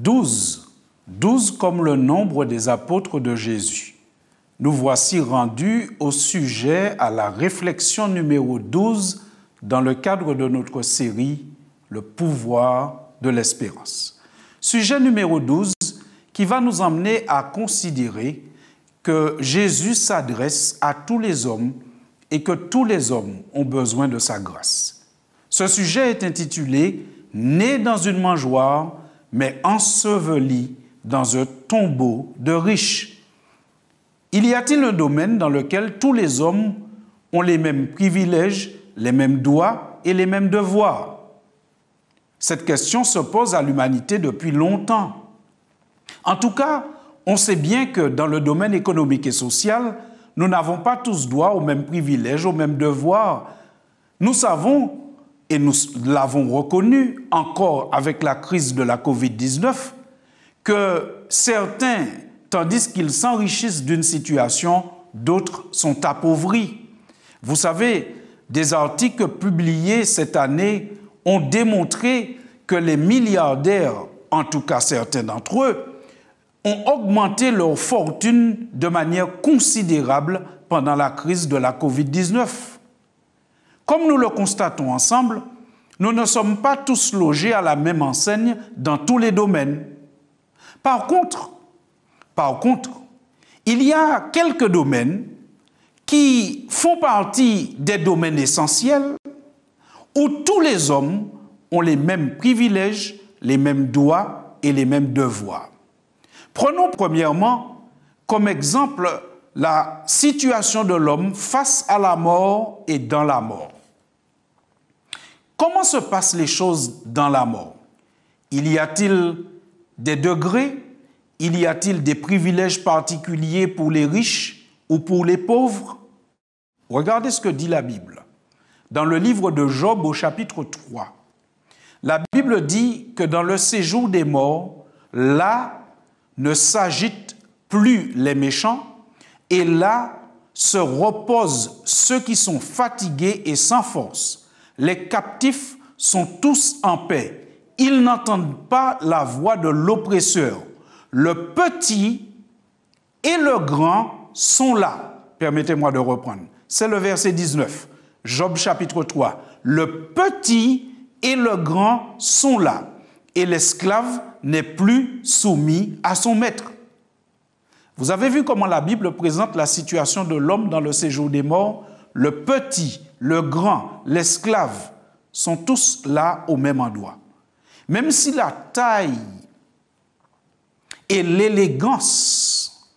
12. 12 comme le nombre des apôtres de Jésus. Nous voici rendus au sujet à la réflexion numéro 12 dans le cadre de notre série « Le pouvoir de l'espérance ». Sujet numéro 12 qui va nous emmener à considérer que Jésus s'adresse à tous les hommes et que tous les hommes ont besoin de sa grâce. Ce sujet est intitulé « Né dans une mangeoire, mais enseveli dans un tombeau de riches ». Y a-t-il un domaine dans lequel tous les hommes ont les mêmes privilèges, les mêmes droits et les mêmes devoirs? Cette question se pose à l'humanité depuis longtemps. En tout cas, on sait bien que dans le domaine économique et social, nous n'avons pas tous droit aux mêmes privilèges, aux mêmes devoirs. Nous savons, et nous l'avons reconnu encore avec la crise de la COVID-19, que certains, tandis qu'ils s'enrichissent d'une situation, d'autres sont appauvris. Vous savez, des articles publiés cette année ont démontré que les milliardaires, en tout cas certains d'entre eux, ont augmenté leur fortune de manière considérable pendant la crise de la COVID-19. Comme nous le constatons ensemble, nous ne sommes pas tous logés à la même enseigne dans tous les domaines. Par contre, il y a quelques domaines qui font partie des domaines essentiels où tous les hommes ont les mêmes privilèges, les mêmes droits et les mêmes devoirs. Prenons premièrement comme exemple la situation de l'homme face à la mort et dans la mort. Comment se passent les choses dans la mort? Y a-t-il des degrés? Y a-t-il des privilèges particuliers pour les riches ou pour les pauvres? Regardez ce que dit la Bible. Dans le livre de Job au chapitre 3, la Bible dit que dans le séjour des morts, là ne s'agitent plus les méchants et là se reposent ceux qui sont fatigués et sans force. Les captifs sont tous en paix. Ils n'entendent pas la voix de l'oppresseur. Le petit et le grand sont là. Permettez-moi de reprendre. C'est le verset 19. Job chapitre 3. Le petit et le grand sont là. Et l'esclave n'est plus soumis à son maître. Vous avez vu comment la Bible présente la situation de l'homme dans le séjour des morts? Le petit, le grand, l'esclave sont tous là au même endroit. Même si la taille et l'élégance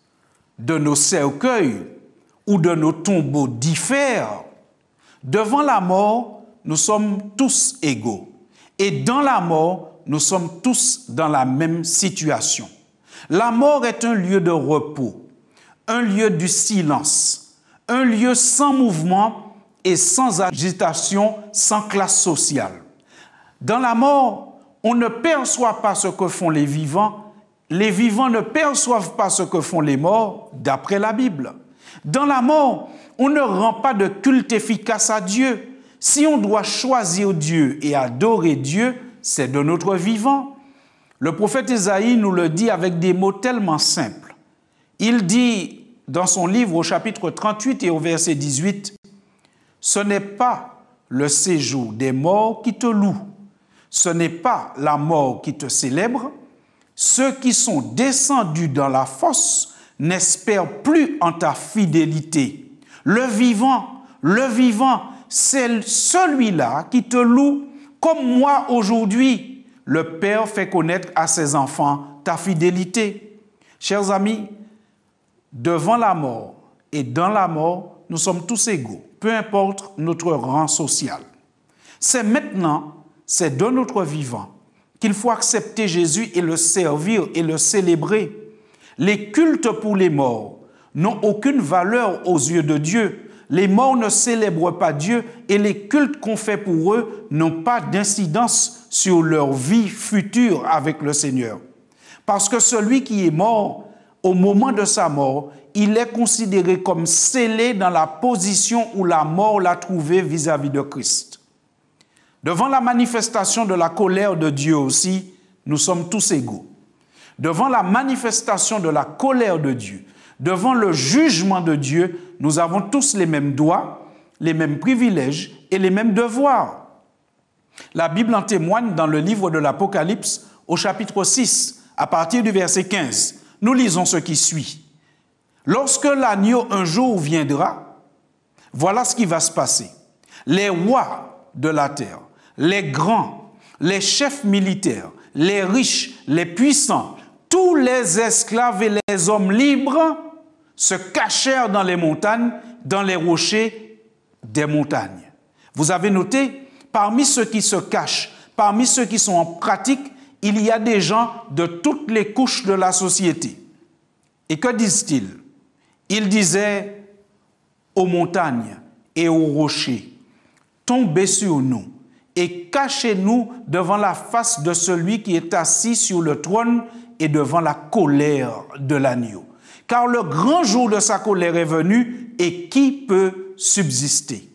de nos cercueils ou de nos tombeaux diffèrent, devant la mort, nous sommes tous égaux. Et dans la mort, nous sommes tous dans la même situation. La mort est un lieu de repos, un lieu du silence, un lieu sans mouvement et sans agitation, sans classe sociale. Dans la mort, on ne perçoit pas ce que font les vivants ne perçoivent pas ce que font les morts, d'après la Bible. Dans la mort, on ne rend pas de culte efficace à Dieu. Si on doit choisir Dieu et adorer Dieu, c'est de notre vivant. Le prophète Ésaïe nous le dit avec des mots tellement simples. Il dit dans son livre au chapitre 38 et au verset 18, « Ce n'est pas le séjour des morts qui te loue, ce n'est pas la mort qui te célèbre. Ceux qui sont descendus dans la fosse n'espèrent plus en ta fidélité. Le vivant, c'est celui-là qui te loue, comme moi aujourd'hui. Le Père fait connaître à ses enfants ta fidélité. » Chers amis, devant la mort et dans la mort, nous sommes tous égaux, peu importe notre rang social. C'est maintenant, c'est de notre vivant qu'il faut accepter Jésus et le servir et le célébrer. Les cultes pour les morts n'ont aucune valeur aux yeux de Dieu. Les morts ne célèbrent pas Dieu et les cultes qu'on fait pour eux n'ont pas d'incidence sur leur vie future avec le Seigneur. Parce que celui qui est mort, au moment de sa mort, il est considéré comme scellé dans la position où la mort l'a trouvé vis-à-vis de Christ. Devant la manifestation de la colère de Dieu aussi, nous sommes tous égaux. devant la manifestation de la colère de Dieu, devant le jugement de Dieu, nous avons tous les mêmes droits, les mêmes privilèges et les mêmes devoirs. La Bible en témoigne dans le livre de l'Apocalypse au chapitre 6, à partir du verset 15. Nous lisons ce qui suit. Lorsque l'agneau un jour viendra, voilà ce qui va se passer. Les rois de la terre, les grands, les chefs militaires, les riches, les puissants, tous les esclaves et les hommes libres se cachèrent dans les montagnes, dans les rochers des montagnes. Vous avez noté, parmi ceux qui se cachent, parmi ceux qui sont en pratique, il y a des gens de toutes les couches de la société. Et que disent-ils? Ils disaient aux montagnes et aux rochers, tombez sur nous et cachez-nous devant la face de celui qui est assis sur le trône et devant la colère de l'agneau. Car le grand jour de sa colère est venu, et qui peut subsister?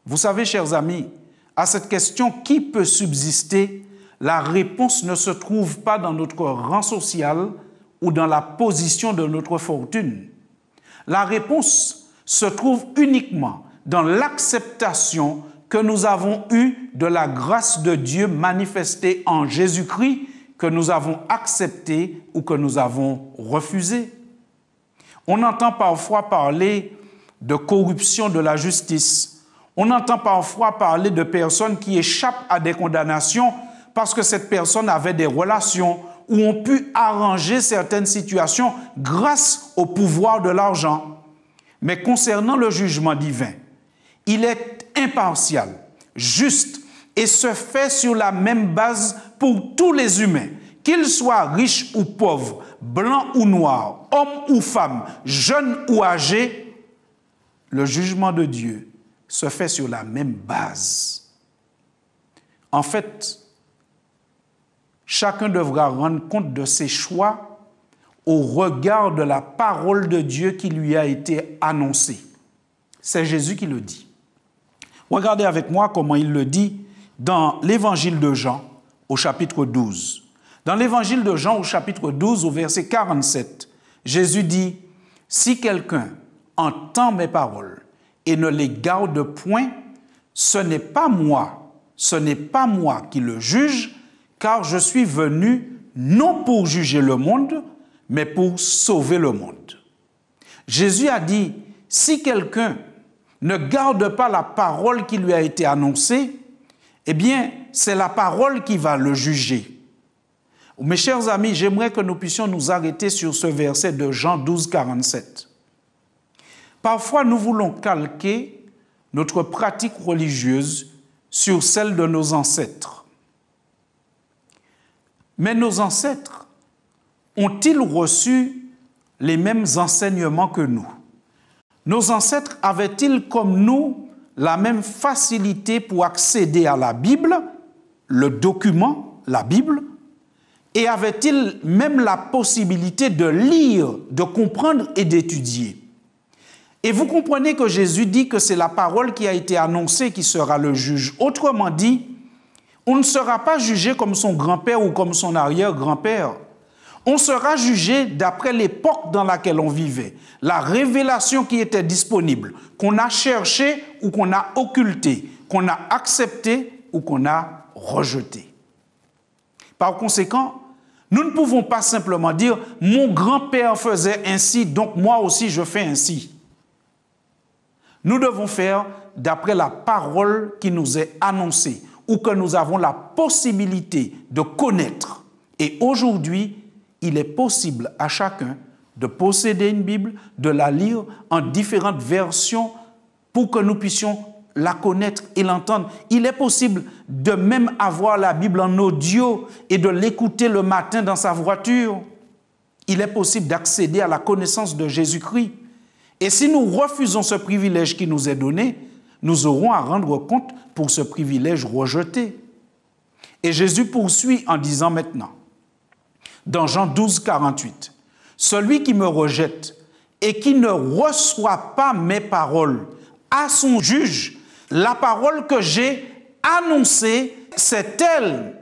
Vous savez, chers amis, à cette question « qui peut subsister ?», la réponse ne se trouve pas dans notre rang social ou dans la position de notre fortune. La réponse se trouve uniquement dans l'acceptation que nous avons eue de la grâce de Dieu manifestée en Jésus-Christ, que nous avons acceptée ou que nous avons refusée. On entend parfois parler de corruption de la justice. On entend parfois parler de personnes qui échappent à des condamnations parce que cette personne avait des relations ou ont pu arranger certaines situations grâce au pouvoir de l'argent. Mais concernant le jugement divin, il est impartial, juste et se fait sur la même base pour tous les humains, qu'ils soient riches ou pauvres, blancs ou noirs, hommes ou femmes, jeunes ou âgés. Le jugement de Dieu se fait sur la même base. En fait, chacun devra rendre compte de ses choix au regard de la parole de Dieu qui lui a été annoncée. C'est Jésus qui le dit. Regardez avec moi comment il le dit dans l'évangile de Jean au chapitre 12. Dans l'évangile de Jean au chapitre 12 au verset 47, Jésus dit « Si quelqu'un entend mes paroles et ne les garde point, ce n'est pas moi qui le juge, car je suis venu non pour juger le monde, mais pour sauver le monde. » Jésus a dit, si quelqu'un ne garde pas la parole qui lui a été annoncée, eh bien, c'est la parole qui va le juger. Mes chers amis, j'aimerais que nous puissions nous arrêter sur ce verset de Jean 12, 47. Parfois, nous voulons calquer notre pratique religieuse sur celle de nos ancêtres. Mais nos ancêtres ont-ils reçu les mêmes enseignements que nous? Nos ancêtres avaient-ils comme nous la même facilité pour accéder à la Bible, le document, la Bible, et avaient-ils même la possibilité de lire, de comprendre et d'étudier? Et vous comprenez que Jésus dit que c'est la parole qui a été annoncée qui sera le juge. Autrement dit, on ne sera pas jugé comme son grand-père ou comme son arrière-grand-père. On sera jugé d'après l'époque dans laquelle on vivait, la révélation qui était disponible, qu'on a cherchée ou qu'on a occultée, qu'on a acceptée ou qu'on a rejetée. Par conséquent, nous ne pouvons pas simplement dire « mon grand-père faisait ainsi, donc moi aussi je fais ainsi ». Nous devons faire d'après la parole qui nous est annoncée ou que nous avons la possibilité de connaître. Et aujourd'hui, il est possible à chacun de posséder une Bible, de la lire en différentes versions pour que nous puissions la connaître et l'entendre. Il est possible de même avoir la Bible en audio et de l'écouter le matin dans sa voiture. Il est possible d'accéder à la connaissance de Jésus-Christ. Et si nous refusons ce privilège qui nous est donné, nous aurons à rendre compte pour ce privilège rejeté. Et Jésus poursuit en disant maintenant, dans Jean 12, 48, « Celui qui me rejette et qui ne reçoit pas mes paroles à son juge, la parole que j'ai annoncée, c'est elle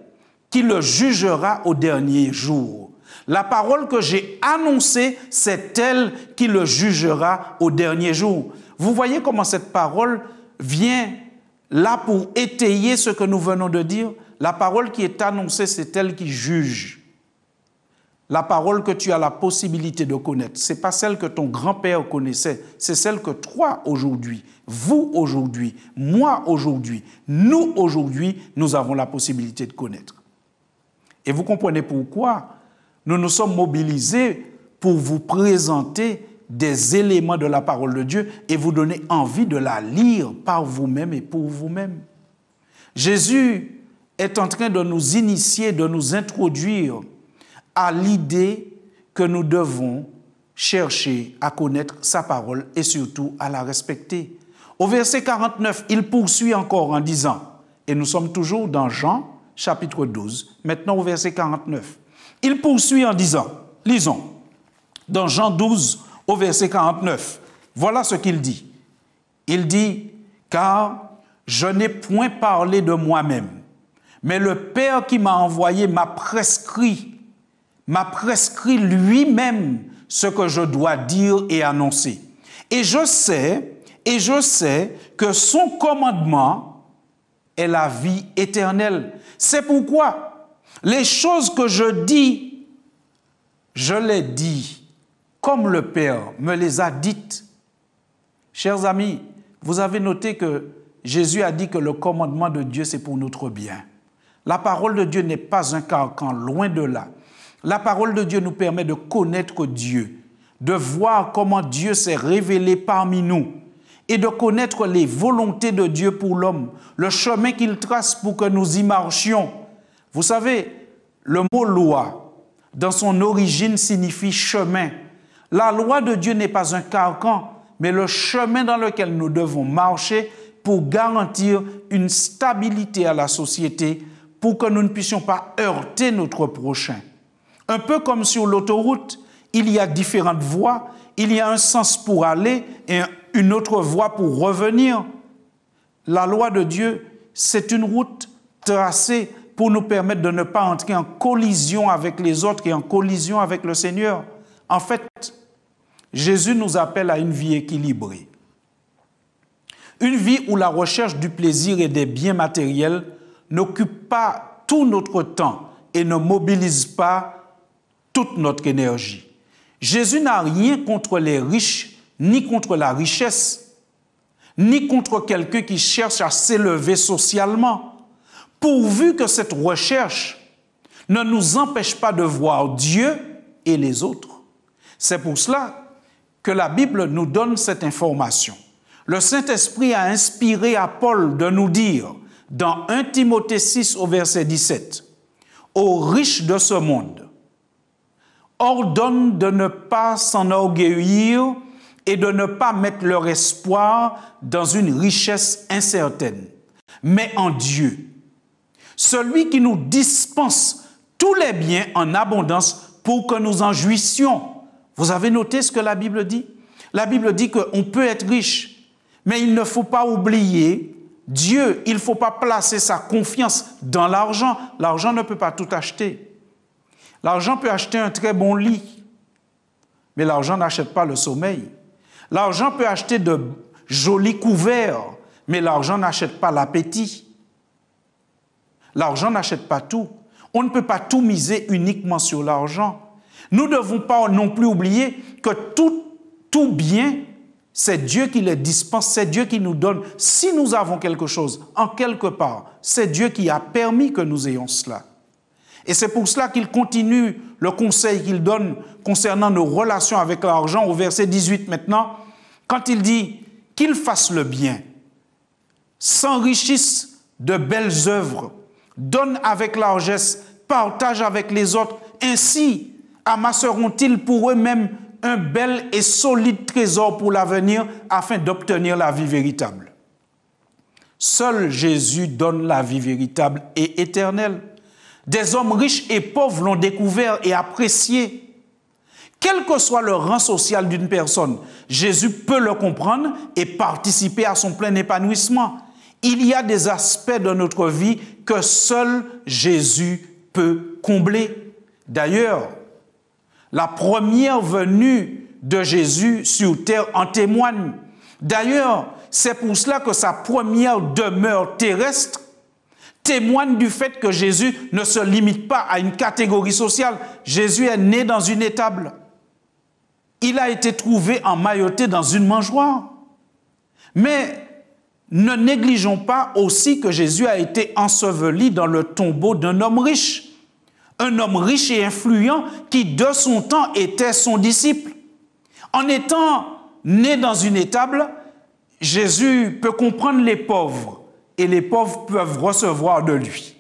qui le jugera au dernier jour. La parole que j'ai annoncée, c'est elle qui le jugera au dernier jour. Vous voyez comment cette parole vient là pour étayer ce que nous venons de dire. La parole qui est annoncée, c'est elle qui juge. La parole que tu as la possibilité de connaître, ce n'est pas celle que ton grand-père connaissait, c'est celle que toi aujourd'hui, vous aujourd'hui, moi aujourd'hui, nous aujourd'hui, nous avons la possibilité de connaître. Et vous comprenez pourquoi nous nous sommes mobilisés pour vous présenter des éléments de la parole de Dieu et vous donner envie de la lire par vous-même et pour vous-même. Jésus est en train de nous initier, de nous introduire à l'idée que nous devons chercher à connaître sa parole et surtout à la respecter. Au verset 49, il poursuit encore en disant, et nous sommes toujours dans Jean chapitre 12, maintenant au verset 49, il poursuit en disant, lisons, dans Jean 12 au verset 49, voilà ce qu'il dit. Il dit, car je n'ai point parlé de moi-même, mais le Père qui m'a envoyé m'a prescrit lui-même ce que je dois dire et annoncer. Et je sais que son commandement est la vie éternelle. C'est pourquoi les choses que je dis, je les dis comme le Père me les a dites. Chers amis, vous avez noté que Jésus a dit que le commandement de Dieu, c'est pour notre bien. La parole de Dieu n'est pas un carcan, loin de là. La parole de Dieu nous permet de connaître Dieu, de voir comment Dieu s'est révélé parmi nous et de connaître les volontés de Dieu pour l'homme, le chemin qu'il trace pour que nous y marchions. Vous savez, le mot loi, dans son origine, signifie chemin. La loi de Dieu n'est pas un carcan, mais le chemin dans lequel nous devons marcher pour garantir une stabilité à la société, pour que nous ne puissions pas heurter notre prochain. Un peu comme sur l'autoroute, il y a différentes voies, il y a un sens pour aller et une autre voie pour revenir. La loi de Dieu, c'est une route tracée pour nous permettre de ne pas entrer en collision avec les autres et en collision avec le Seigneur. En fait, Jésus nous appelle à une vie équilibrée. Une vie où la recherche du plaisir et des biens matériels n'occupe pas tout notre temps et ne mobilise pas toute notre énergie. Jésus n'a rien contre les riches, ni contre la richesse, ni contre quelqu'un qui cherche à s'élever socialement, pourvu que cette recherche ne nous empêche pas de voir Dieu et les autres. C'est pour cela que la Bible nous donne cette information. Le Saint-Esprit a inspiré à Paul de nous dire, dans 1 Timothée 6 au verset 17, « Aux riches de ce monde, ordonne de ne pas s'enorgueillir et de ne pas mettre leur espoir dans une richesse incertaine, mais en Dieu, celui qui nous dispense tous les biens en abondance pour que nous en jouissions. » Vous avez noté ce que la Bible dit? La Bible dit qu'on peut être riche, mais il ne faut pas oublier Dieu. Il ne faut pas placer sa confiance dans l'argent. L'argent ne peut pas tout acheter. L'argent peut acheter un très bon lit, mais l'argent n'achète pas le sommeil. L'argent peut acheter de jolis couverts, mais l'argent n'achète pas l'appétit. L'argent n'achète pas tout. On ne peut pas tout miser uniquement sur l'argent. Nous ne devons pas non plus oublier que tout bien, c'est Dieu qui les dispense, c'est Dieu qui nous donne. Si nous avons quelque chose, en quelque part, c'est Dieu qui a permis que nous ayons cela. Et c'est pour cela qu'il continue le conseil qu'il donne concernant nos relations avec l'argent au verset 18 maintenant, quand il dit qu'il fasse le bien, s'enrichisse de belles œuvres, donne avec largesse, partage avec les autres, ainsi amasseront-ils pour eux-mêmes un bel et solide trésor pour l'avenir afin d'obtenir la vie véritable. Seul Jésus donne la vie véritable et éternelle. Des hommes riches et pauvres l'ont découvert et apprécié. Quel que soit le rang social d'une personne, Jésus peut le comprendre et participer à son plein épanouissement. Il y a des aspects de notre vie que seul Jésus peut combler. D'ailleurs, La première venue de Jésus sur terre en témoigne. D'ailleurs, c'est pour cela que sa première demeure terrestre témoigne du fait que Jésus ne se limite pas à une catégorie sociale. Jésus est né dans une étable. Il a été trouvé emmailloté dans une mangeoire. Mais ne négligeons pas aussi que Jésus a été enseveli dans le tombeau d'un homme riche. Un homme riche et influent qui, de son temps, était son disciple. En étant né dans une étable, Jésus peut comprendre les pauvres et les pauvres peuvent recevoir de lui.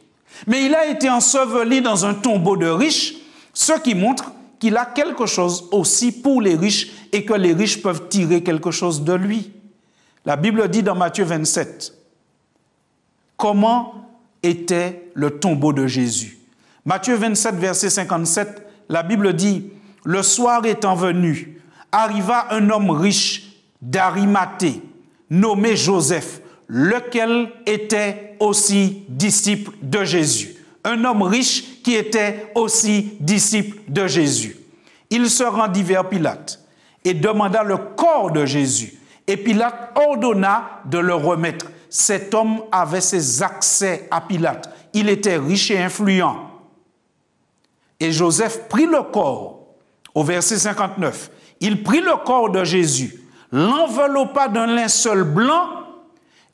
Mais il a été enseveli dans un tombeau de riches, ce qui montre qu'il a quelque chose aussi pour les riches et que les riches peuvent tirer quelque chose de lui. La Bible dit dans Matthieu 27, comment était le tombeau de Jésus? Matthieu 27, verset 57, la Bible dit, « Le soir étant venu, arriva un homme riche d'Arimathée, nommé Joseph, lequel était aussi disciple de Jésus. » Un homme riche qui était aussi disciple de Jésus. Il se rendit vers Pilate et demanda le corps de Jésus. Et Pilate ordonna de le remettre. Cet homme avait ses accès à Pilate. Il était riche et influent. Et Joseph prit le corps, au verset 59. Il prit le corps de Jésus, l'enveloppa d'un linceul blanc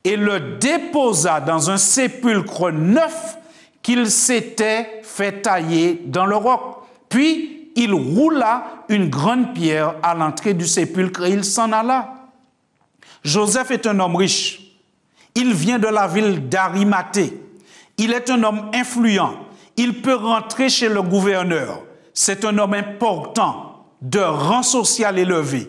et le déposa dans un sépulcre neuf qu'il s'était fait tailler dans le roc. Puis il roula une grande pierre à l'entrée du sépulcre et il s'en alla. Joseph est un homme riche. Il vient de la ville d'Arimathée. Il est un homme influent. Il peut rentrer chez le gouverneur. C'est un homme important, de rang social élevé.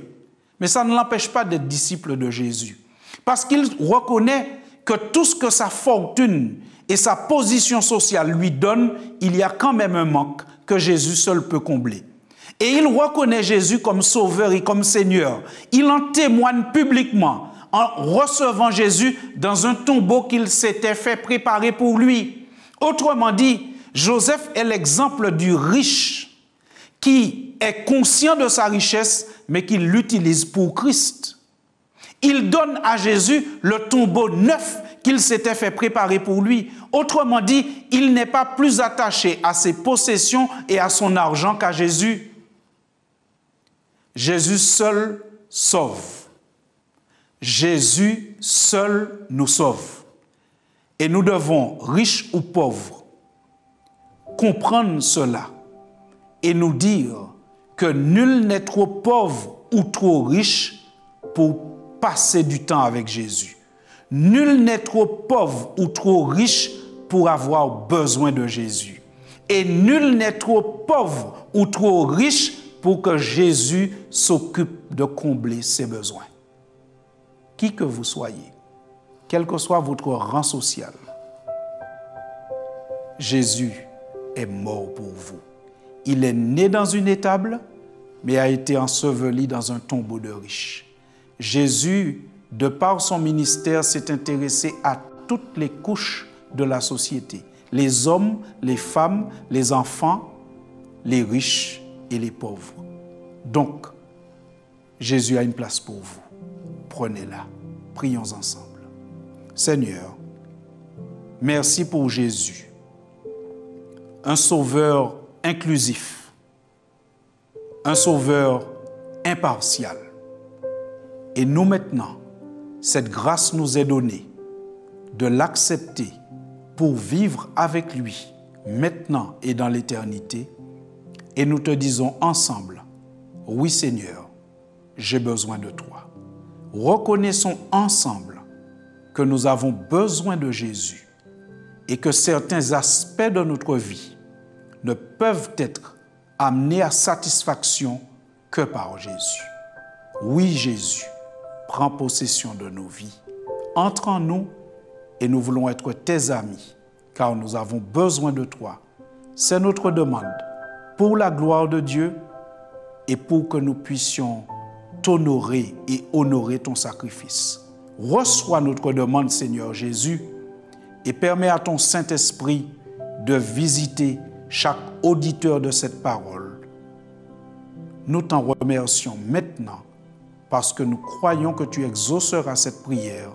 Mais ça ne l'empêche pas d'être disciple de Jésus. Parce qu'il reconnaît que tout ce que sa fortune et sa position sociale lui donnent, il y a quand même un manque que Jésus seul peut combler. Et il reconnaît Jésus comme sauveur et comme Seigneur. Il en témoigne publiquement en recevant Jésus dans un tombeau qu'il s'était fait préparer pour lui. Autrement dit, Joseph est l'exemple du riche qui est conscient de sa richesse, mais qui l'utilise pour Christ. Il donne à Jésus le tombeau neuf qu'il s'était fait préparer pour lui. Autrement dit, il n'est pas plus attaché à ses possessions et à son argent qu'à Jésus. Jésus seul sauve. Jésus seul nous sauve. Et nous devons, riches ou pauvres, comprendre cela et nous dire que nul n'est trop pauvre ou trop riche pour passer du temps avec Jésus. Nul n'est trop pauvre ou trop riche pour avoir besoin de Jésus. Et nul n'est trop pauvre ou trop riche pour que Jésus s'occupe de combler ses besoins. Qui que vous soyez, quel que soit votre rang social, Jésus est mort pour vous. Il est né dans une étable, mais a été enseveli dans un tombeau de riches. Jésus, de par son ministère, s'est intéressé à toutes les couches de la société. Les hommes, les femmes, les enfants, les riches et les pauvres. Donc, Jésus a une place pour vous. Prenez-la. Prions ensemble. Seigneur, merci pour Jésus, un sauveur inclusif, un sauveur impartial. Et nous maintenant, cette grâce nous est donnée de l'accepter pour vivre avec lui maintenant et dans l'éternité. Et nous te disons ensemble, oui Seigneur, j'ai besoin de toi. Reconnaissons ensemble que nous avons besoin de Jésus et que certains aspects de notre vie ne peuvent être amenés à satisfaction que par Jésus. Oui Jésus, prends possession de nos vies. Entre en nous et nous voulons être tes amis car nous avons besoin de toi. C'est notre demande pour la gloire de Dieu et pour que nous puissions t'honorer et honorer ton sacrifice. Reçois notre demande, Seigneur Jésus, et permets à ton Saint-Esprit de visiter chaque auditeur de cette parole nous t'en remercions maintenant parce que nous croyons que tu exauceras cette prière.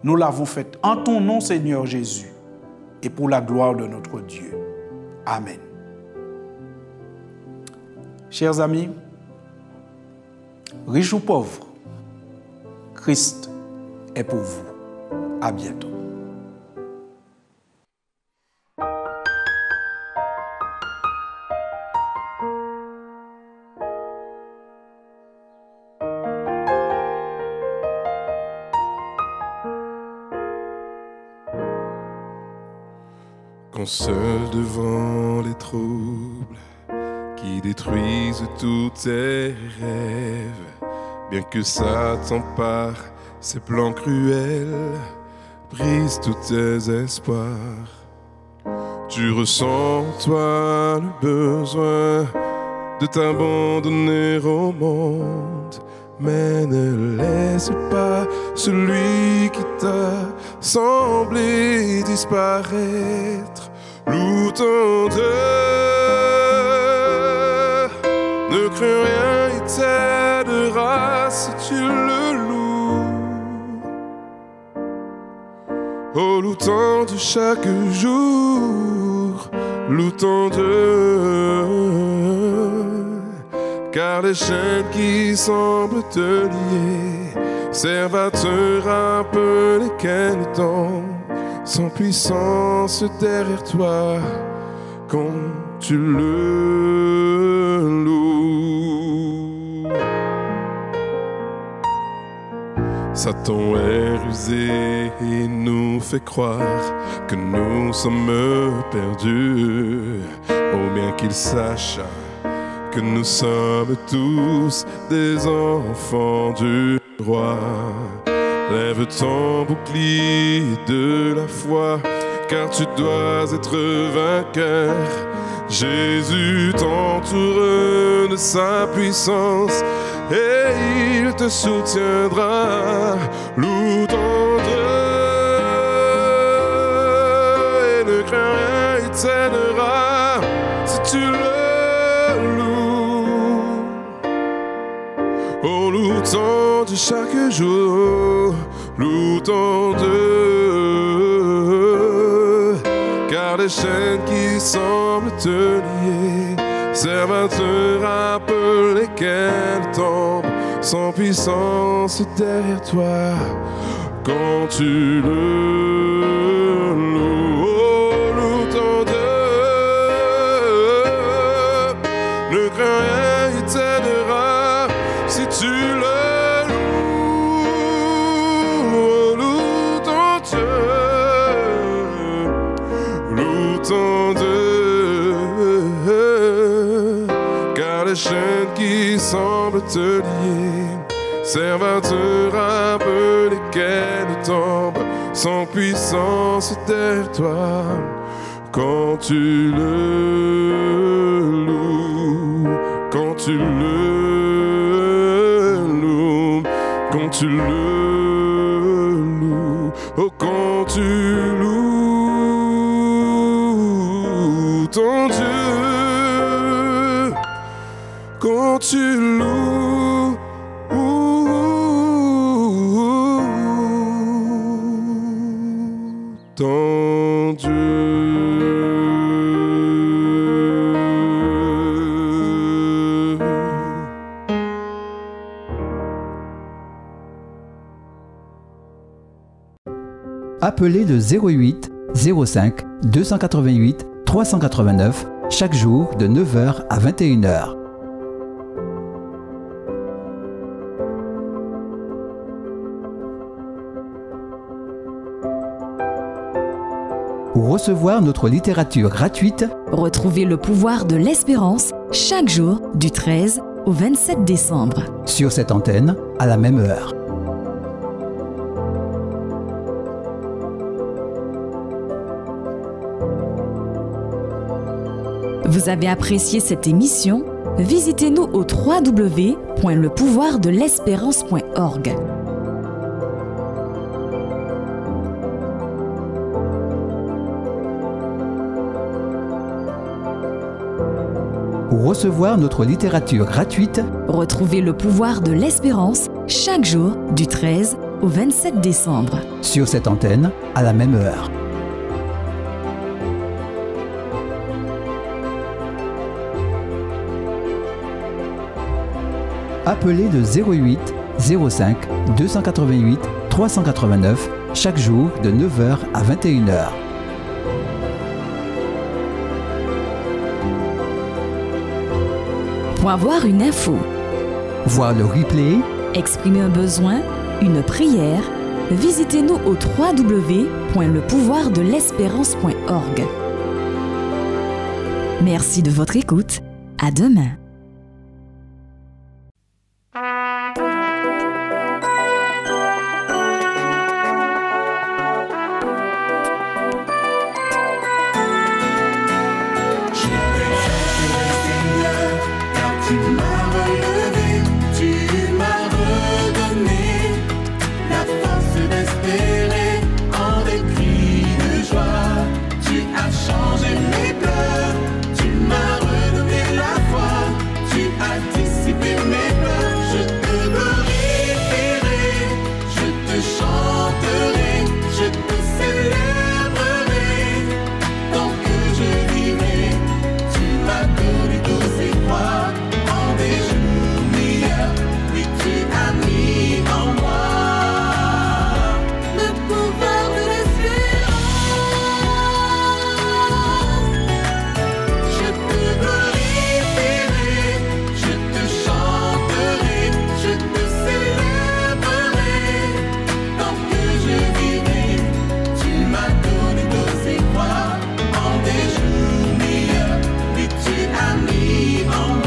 Nous l'avons faite en ton nom, Seigneur Jésus, et pour la gloire de notre Dieu. Amen. Chers amis, riches ou pauvres, Christ est pour vous. À bientôt. Quand seul devant les troubles qui détruisent tous tes rêves, bien que Satan par ses plans cruels brise tous tes espoirs, tu ressens toi le besoin de t'abandonner au monde, mais ne laisse pas celui qui t'a semblé disparaître. Loue ton Dieu, ne crains rien, il t'aidera si tu le loues. Oh, loue ton Dieu chaque jour, loue ton Dieu, car les chaînes qui semblent te lier servent à te rappeler qu'elle tombe sans puissance derrière toi quand tu le loues. Satan est rusé et nous fait croire que nous sommes perdus, au bien qu'il sache que nous sommes tous des enfants du roi. Lève ton bouclier de la foi, car tu dois être vainqueur. Jésus t'entoure de sa puissance et il te soutiendra. Loue ton Dieu et ne crains rien, il t'aidera si tu le loues. Oh, loue ton Dieu chaque jour, loue ton Dieu, car les chaînes qui semblent te lier servent à te rappeler qu'elle tombe sans puissance derrière toi quand tu le loues. Oh, loue ton Dieu, ne crains rien, il t'aidera si tu le les chaînes qui semblent te lier servent à te rappeler qu'elle tombe sans puissance derrière toi quand tu le loues, quand tu le loues, quand tu le loues, oh, quand tu loues ton Dieu. Quand tu loues ton Dieu. Appelez le 08 05 288 389 chaque jour de 9h à 21h. Pour recevoir notre littérature gratuite, retrouvez le pouvoir de l'espérance chaque jour du 13 au 27 décembre. Sur cette antenne, à la même heure. Vous avez apprécié cette émission? Visitez-nous au www.lepouvoirdelespérance.org. Pour recevoir notre littérature gratuite, Retrouvez le pouvoir de l'espérance chaque jour du 13 au 27 décembre. sur cette antenne, à la même heure. Appelez le 08 05 288 389 chaque jour de 9h à 21h. Pour avoir une info, Voir le replay, exprimer un besoin, une prière, visitez-nous au www.lepouvoirdelespérance.org. Merci de votre écoute. À demain. Tu m'as relevé, tu m'as redonné la force d'espérer en des cris de joie. Tu as changé mes pleurs, tu m'as redonné la foi, tu as dissipé mes peurs. Je te glorifierai, je te chanterai, je te célébrerai tant que je vivrai. Tu m'as donné tous ces croix. Des jours meilleurs, oui, tu as mis en moi le pouvoir de l'espérance. Je te glorifierai, je te chanterai, je te célébrerai tant que je vivrai. Tu m'as donné tous ces croix en des jours meilleurs, oui, tu as mis en moi.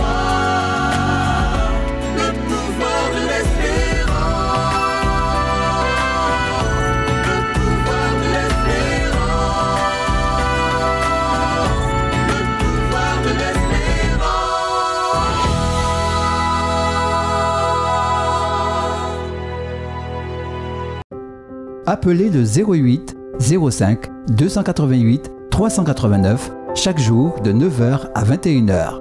appelez le 08 05 288 389 chaque jour de 9h à 21h.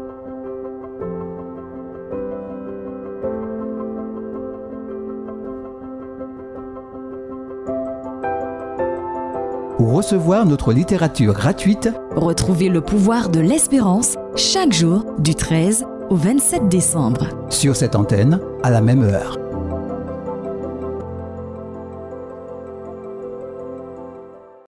Pour recevoir notre littérature gratuite, Retrouvez le pouvoir de l'espérance chaque jour du 13 au 27 décembre. sur cette antenne, à la même heure.